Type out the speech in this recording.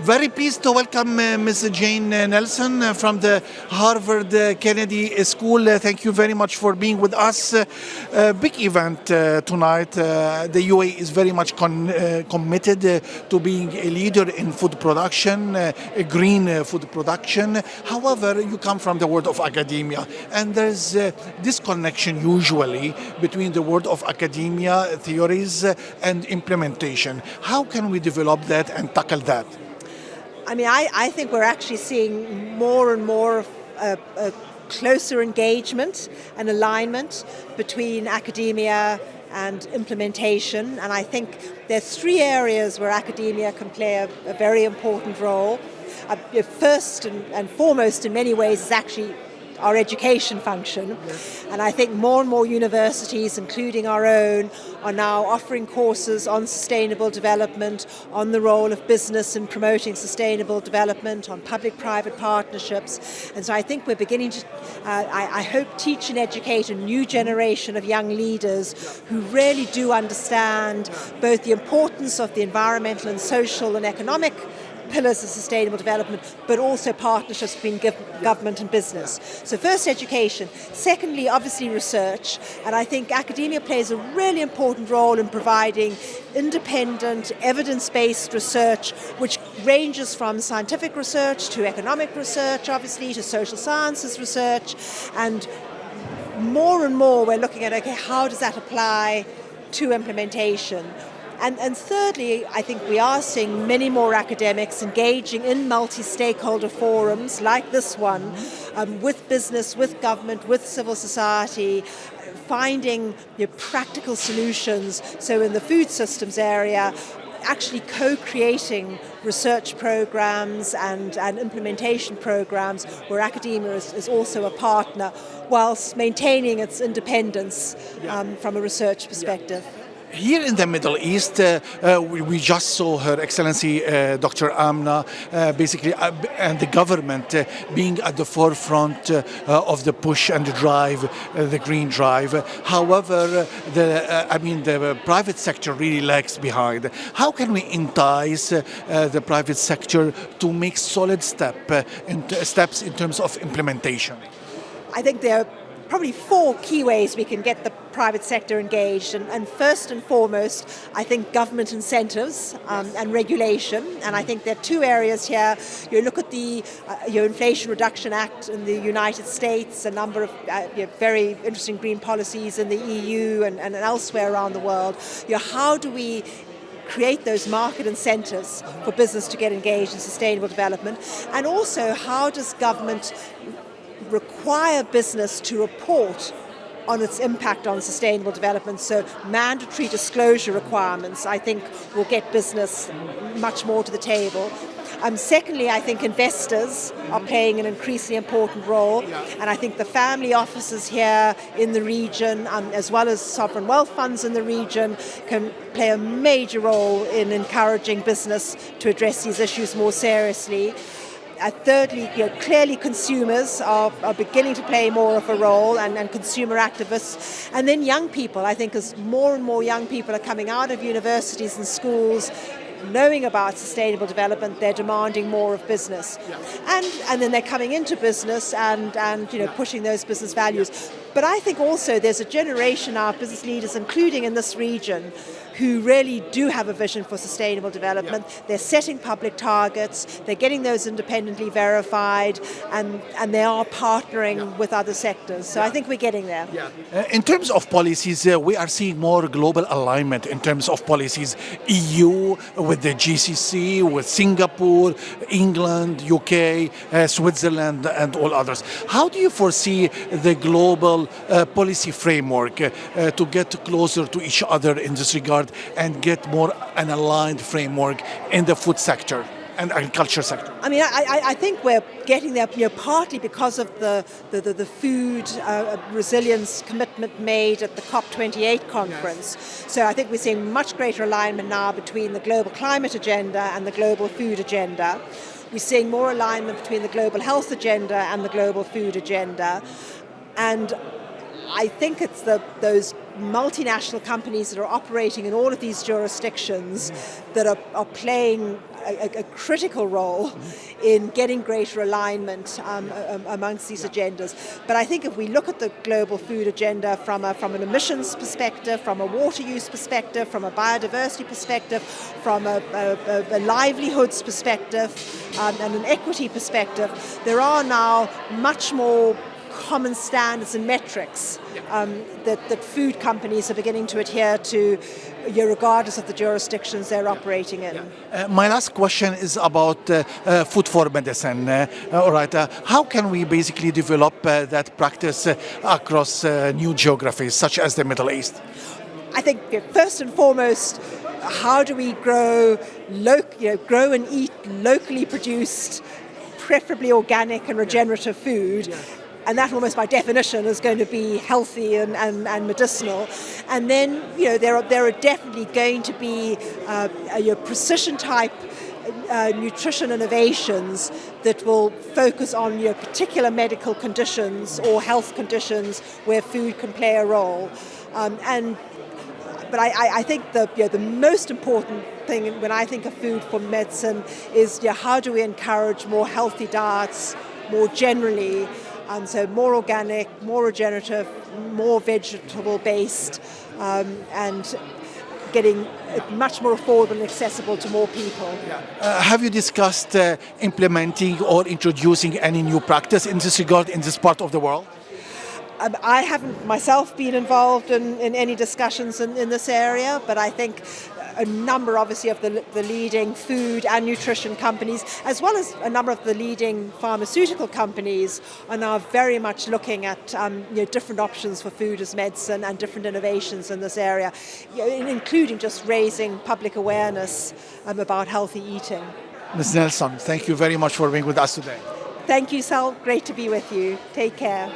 Very pleased to welcome Ms. Jane Nelson from the Harvard Kennedy School. Thank you very much for being with us. Big event tonight. The UAE is very much committed to being a leader in food production, green food production. However, you come from the world of academia, and there's this connection usually between the world of academia, theories, and implementation. How can we develop that and tackle that? I mean, I think we're actually seeing more and more a closer engagement and alignment between academia and implementation. And I think there's three areas where academia can play a very important role. First and foremost in many ways is actually our education function. Yes. And I think more and more universities, including our own, are now offering courses on sustainable development, on the role of business in promoting sustainable development, on public-private partnerships. And so I think we're beginning to, I hope, teach and educate a new generation of young leaders who really do understand both the importance of the environmental and social and economic pillars of sustainable development, but also partnerships between government and business. So first, education. Secondly, obviously research. And I think academia plays a really important role in providing independent, evidence-based research, which ranges from scientific research to economic research, obviously, to social sciences research. And more we're looking at, okay, how does that apply to implementation? And thirdly, I think we are seeing many more academics engaging in multi-stakeholder forums like this one, with business, with government, with civil society, finding practical solutions. So in the food systems area, actually co-creating research programs and implementation programs where academia is also a partner whilst maintaining its independence from a research perspective. Yeah. Here in the Middle East, we just saw Her Excellency Dr. Amna, and the government being at the forefront of the push and the drive, the green drive. However, the private sector really lags behind. How can we entice the private sector to make solid steps in terms of implementation? I think there are probably four key ways we can get the private sector engaged. And first and foremost, I think government incentives and regulation. And I think there are two areas here. You look at the Inflation Reduction Act in the United States, a number of very interesting green policies in the EU and elsewhere around the world. How do we create those market incentives for business to get engaged in sustainable development? And also, how does government require business to report on its impact on sustainable development? So mandatory disclosure requirements, I think, will get business much more to the table. Secondly, I think investors are playing an increasingly important role, and I think the family offices here in the region, as well as sovereign wealth funds in the region, can play a major role in encouraging business to address these issues more seriously. Thirdly, clearly consumers are beginning to play more of a role, and consumer activists. And then young people, I think, as more and more young people are coming out of universities and schools, knowing about sustainable development, they're demanding more of business. And then they're coming into business and pushing those business values. But I think also there's a generation now of business leaders, including in this region, who really do have a vision for sustainable development. They're setting public targets, they're getting those independently verified, and they are partnering with other sectors. So I think we're getting there. In terms of policies, we are seeing more global alignment in terms of policies. EU with the GCC, with Singapore, England, UK, Switzerland, and all others. How do you foresee the global policy framework to get closer to each other in this regard and get more an aligned framework in the food sector and agriculture sector? I mean, I think we're getting there, partly because of the food resilience commitment made at the COP28 conference. Yes. So I think we're seeing much greater alignment now between the global climate agenda and the global food agenda. We're seeing more alignment between the global health agenda and the global food agenda. And I think it's those multinational companies that are operating in all of these jurisdictions that are playing a critical role in getting greater alignment amongst these agendas. But I think if we look at the global food agenda from an emissions perspective, from a water use perspective, from a biodiversity perspective, from a livelihoods perspective, and an equity perspective, there are now much more common standards and metrics that food companies are beginning to adhere to, regardless of the jurisdictions they're operating in. My last question is about food for medicine. All right, how can we basically develop that practice across new geographies, such as the Middle East? I think first and foremost, how do we grow and eat locally produced, preferably organic and regenerative food? And that almost by definition is going to be healthy and medicinal. And then, there are definitely going to be precision type nutrition innovations that will focus on particular medical conditions or health conditions where food can play a role. But I think the most important thing when I think of food for medicine is how do we encourage more healthy diets more generally. So more organic, more regenerative, more vegetable-based, and getting it much more affordable and accessible to more people. Have you discussed implementing or introducing any new practice in this regard in this part of the world? I haven't myself been involved in any discussions in this area, but I think a number, obviously, of the leading food and nutrition companies, as well as a number of the leading pharmaceutical companies, are now very much looking at different options for food as medicine and different innovations in this area, including just raising public awareness about healthy eating. Ms. Nelson, thank you very much for being with us today. Thank you, Sal. Great to be with you. Take care.